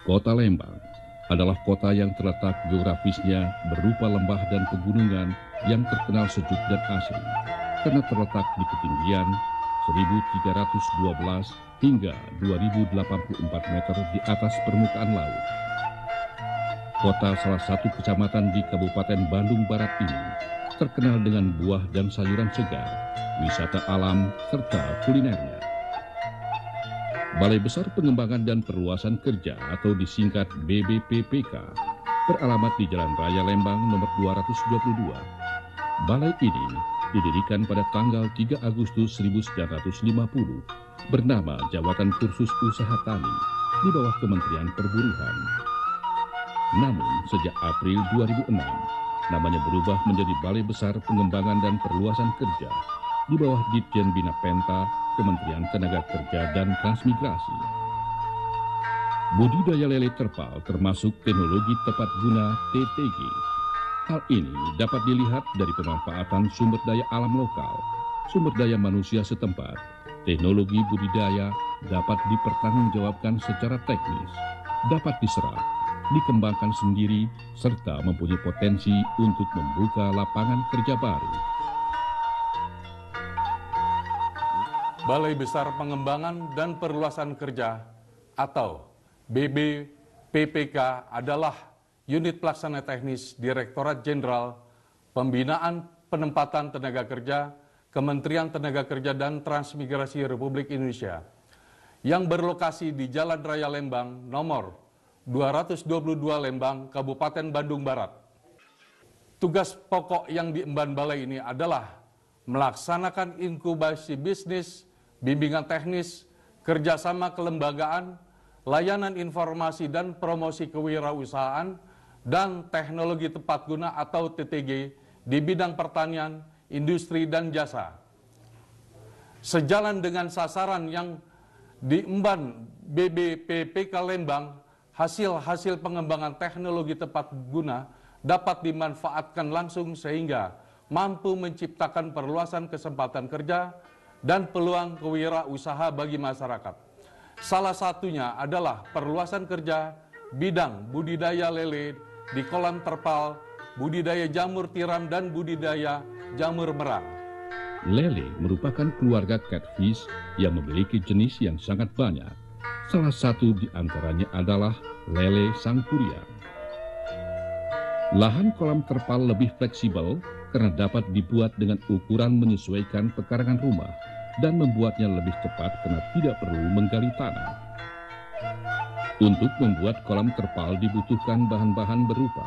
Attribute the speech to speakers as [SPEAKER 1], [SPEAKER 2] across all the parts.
[SPEAKER 1] Kota Lembang adalah kota yang terletak geografisnya berupa lembah dan pegunungan yang terkenal sejuk dan asri karena terletak di ketinggian 1312 hingga 2084 meter di atas permukaan laut. Kota salah satu kecamatan di Kabupaten Bandung Barat ini terkenal dengan buah dan sayuran segar, wisata alam, serta kulinernya. Balai Besar Pengembangan dan Perluasan Kerja atau disingkat BBPPK beralamat di Jalan Raya Lembang nomor 222. Balai ini didirikan pada tanggal 3 Agustus 1950 bernama Jabatan Kursus Usaha Tani di bawah Kementerian Perburuhan. Namun sejak April 2006 namanya berubah menjadi Balai Besar Pengembangan dan Perluasan Kerja di bawah Ditjen Bina Penta, Kementerian Tenaga Kerja dan Transmigrasi. Budidaya lele terpal termasuk teknologi tepat guna TTG. Hal ini dapat dilihat dari pemanfaatan sumber daya alam lokal, sumber daya manusia setempat. Teknologi budidaya dapat dipertanggungjawabkan secara teknis, dapat diserap, dikembangkan sendiri, serta mempunyai potensi untuk membuka lapangan kerja baru.
[SPEAKER 2] Balai Besar Pengembangan dan Perluasan Kerja atau BBPPK adalah unit pelaksana teknis Direktorat Jenderal Pembinaan Penempatan Tenaga Kerja Kementerian Tenaga Kerja dan Transmigrasi Republik Indonesia yang berlokasi di Jalan Raya Lembang nomor 222 Lembang, Kabupaten Bandung Barat. Tugas pokok yang diemban balai ini adalah melaksanakan inkubasi bisnis, bimbingan teknis, kerjasama kelembagaan, layanan informasi dan promosi kewirausahaan, dan teknologi tepat guna atau TTG di bidang pertanian, industri, dan jasa. Sejalan dengan sasaran yang diemban BBPPK Lembang, hasil-hasil pengembangan teknologi tepat guna dapat dimanfaatkan langsung sehingga mampu menciptakan perluasan kesempatan kerja dan peluang kewirausaha bagi masyarakat. Salah satunya adalah perluasan kerja bidang budidaya lele di kolam terpal, budidaya jamur tiram, dan budidaya jamur merang.
[SPEAKER 1] Lele merupakan keluarga catfish yang memiliki jenis yang sangat banyak. Salah satu di antaranya adalah lele sangkuriang. Lahan kolam terpal lebih fleksibel karena dapat dibuat dengan ukuran menyesuaikan pekarangan rumah dan membuatnya lebih cepat karena tidak perlu menggali tanah. Untuk membuat kolam terpal dibutuhkan bahan-bahan berupa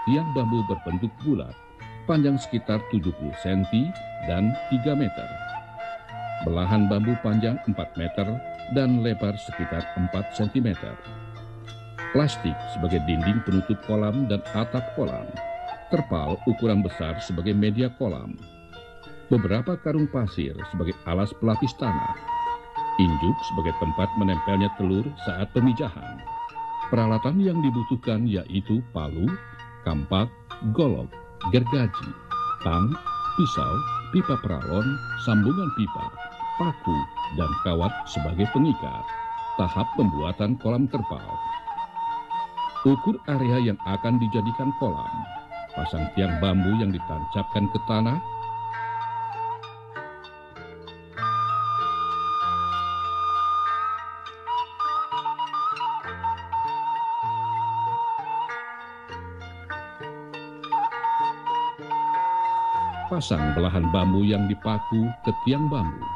[SPEAKER 1] tiang bambu berbentuk bulat, panjang sekitar 70 cm dan 3 meter. Belahan bambu panjang 4 meter dan lebar sekitar 4 cm. Plastik sebagai dinding penutup kolam dan atap kolam. Terpal ukuran besar sebagai media kolam. Beberapa karung pasir sebagai alas pelapis tanah. Injuk sebagai tempat menempelnya telur saat pemijahan. Peralatan yang dibutuhkan yaitu palu, kampak, golok, gergaji, tang, pisau, pipa peralon, sambungan pipa, paku, dan kawat sebagai pengikat. Tahap pembuatan kolam terpal. Ukur area yang akan dijadikan kolam. Pasang tiang bambu yang ditancapkan ke tanah. Pasang belahan bambu yang dipaku ke tiang bambu.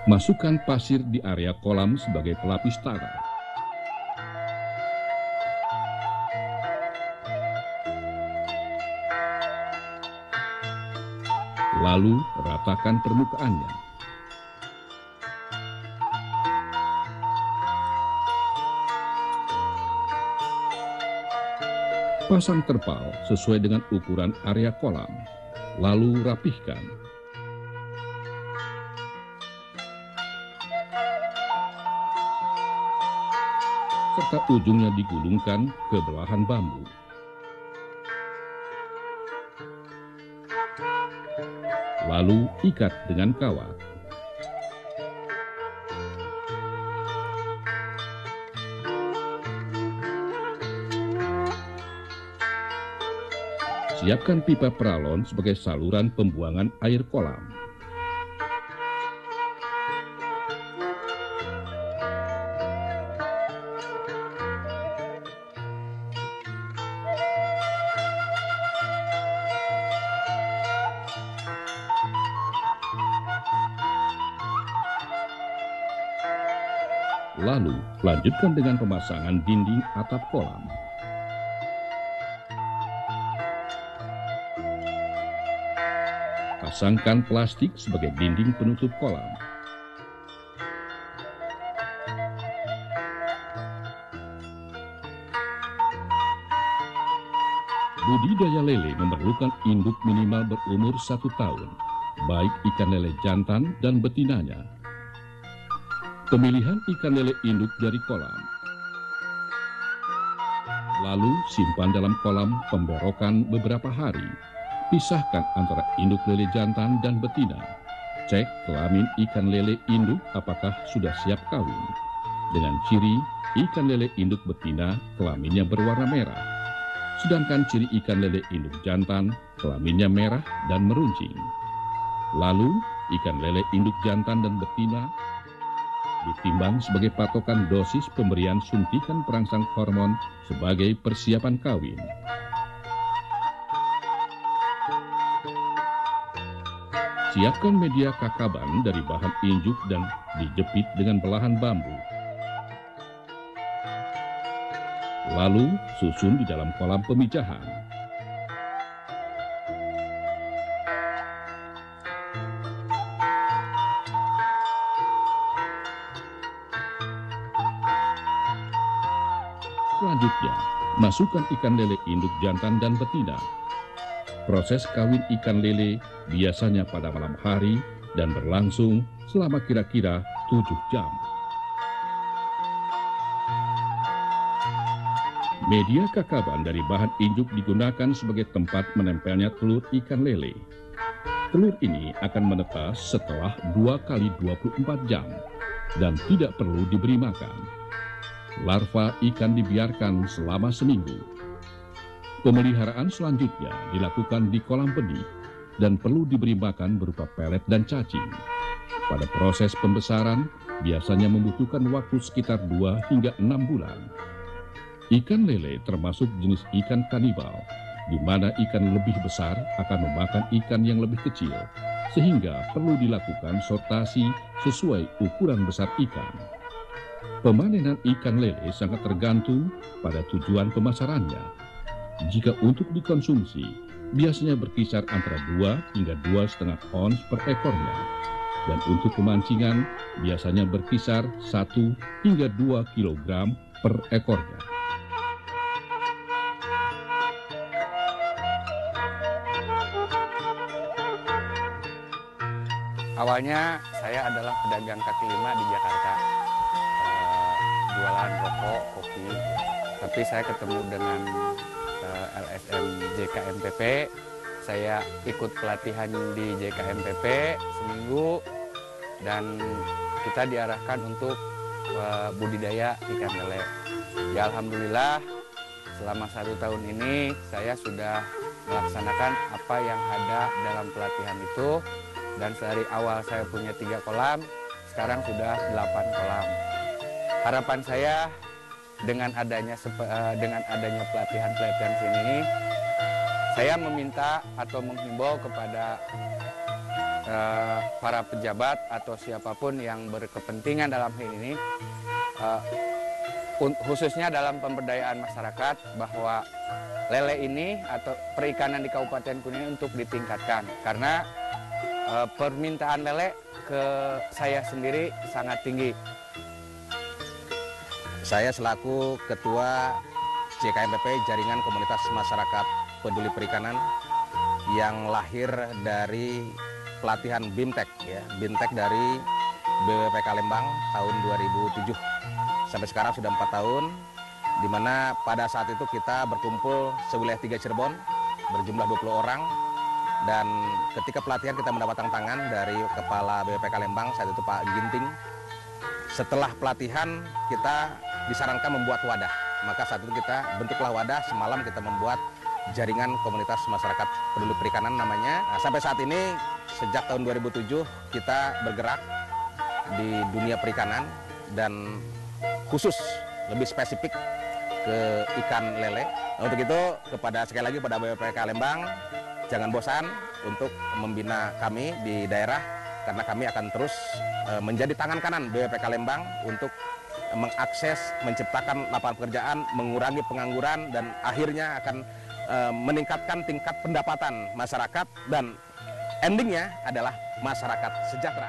[SPEAKER 1] Masukkan pasir di area kolam sebagai pelapis tanah. Lalu ratakan permukaannya. Pasang terpal sesuai dengan ukuran area kolam, lalu rapihkan. Serta ujungnya digulungkan ke belahan bambu. lalu ikat dengan kawat. Siapkan pipa peralon sebagai saluran pembuangan air kolam. Lalu, lanjutkan dengan pemasangan dinding atap kolam. Pasangkan plastik sebagai dinding penutup kolam. Budidaya lele memerlukan induk minimal berumur 1 tahun, baik ikan lele jantan dan betinanya. Pemilihan ikan lele induk dari kolam. Lalu simpan dalam kolam pemberokan beberapa hari. Pisahkan antara induk lele jantan dan betina. Cek kelamin ikan lele induk apakah sudah siap kawin. Dengan ciri ikan lele induk betina kelaminnya berwarna merah. Sedangkan ciri ikan lele induk jantan kelaminnya merah dan meruncing. Lalu ikan lele induk jantan dan betina ditimbang sebagai patokan dosis pemberian suntikan perangsang hormon sebagai persiapan kawin. Siapkan media kakaban dari bahan injuk dan dijepit dengan belahan bambu. Lalu susun di dalam kolam pemijahan. Selanjutnya, masukkan ikan lele induk jantan dan betina. Proses kawin ikan lele biasanya pada malam hari dan berlangsung selama kira-kira 7 jam. Media kakaban dari bahan injuk digunakan sebagai tempat menempelnya telur ikan lele. Telur ini akan menetas setelah 2 kali 24 jam dan tidak perlu diberi makan. Larva ikan dibiarkan selama seminggu. Pemeliharaan selanjutnya dilakukan di kolam benih dan perlu diberi makan berupa pelet dan cacing. Pada proses pembesaran biasanya membutuhkan waktu sekitar 2 hingga 6 bulan. Ikan lele termasuk jenis ikan kanibal, di mana ikan lebih besar akan memakan ikan yang lebih kecil, sehingga perlu dilakukan sortasi sesuai ukuran besar ikan. Pemanenan ikan lele sangat tergantung pada tujuan pemasarannya. Jika untuk dikonsumsi, biasanya berkisar antara 2 hingga 2,5 ons per ekornya. Dan untuk pemancingan, biasanya berkisar 1 hingga 2 kilogram per ekornya.
[SPEAKER 3] Awalnya saya adalah pedagang kaki lima di Jakarta, jualan rokok, kopi. Tapi saya ketemu dengan LSM JKMPP. Saya ikut pelatihan di JKMPP seminggu dan kita diarahkan untuk budidaya ikan lele. Ya alhamdulillah selama 1 tahun ini saya sudah melaksanakan apa yang ada dalam pelatihan itu, dan dari awal saya punya 3 kolam, sekarang sudah 8 kolam. Harapan saya dengan adanya pelatihan-pelatihan sini, saya meminta atau menghimbau kepada para pejabat atau siapapun yang berkepentingan dalam hal ini, khususnya dalam pemberdayaan masyarakat, bahwa lele ini atau perikanan di Kabupaten Kuningan untuk ditingkatkan, karena permintaan lele ke saya sendiri sangat tinggi.
[SPEAKER 4] Saya selaku Ketua JKMPP, Jaringan Komunitas Masyarakat Peduli Perikanan, yang lahir dari pelatihan BIMTEK, ya, BIMTEK dari BPPK Lembang tahun 2007. Sampai sekarang sudah 4 tahun, di mana pada saat itu kita berkumpul sewilayah 3 Cirebon, berjumlah 20 orang, Dan ketika pelatihan kita mendapat tantangan dari Kepala BPK Lembang, saat itu Pak Ginting. Setelah pelatihan kita disarankan membuat wadah. Maka saat itu kita bentuklah wadah, semalam kita membuat jaringan komunitas masyarakat peduli perikanan namanya. Nah, sampai saat ini sejak tahun 2007 kita bergerak di dunia perikanan dan khusus lebih spesifik ke ikan lele. Nah, untuk itu sekali lagi pada BPK Lembang, jangan bosan untuk membina kami di daerah, karena kami akan terus menjadi tangan kanan BPK Lembang untuk mengakses, menciptakan lapangan pekerjaan, mengurangi pengangguran, dan akhirnya akan meningkatkan tingkat pendapatan masyarakat, dan endingnya adalah masyarakat sejahtera.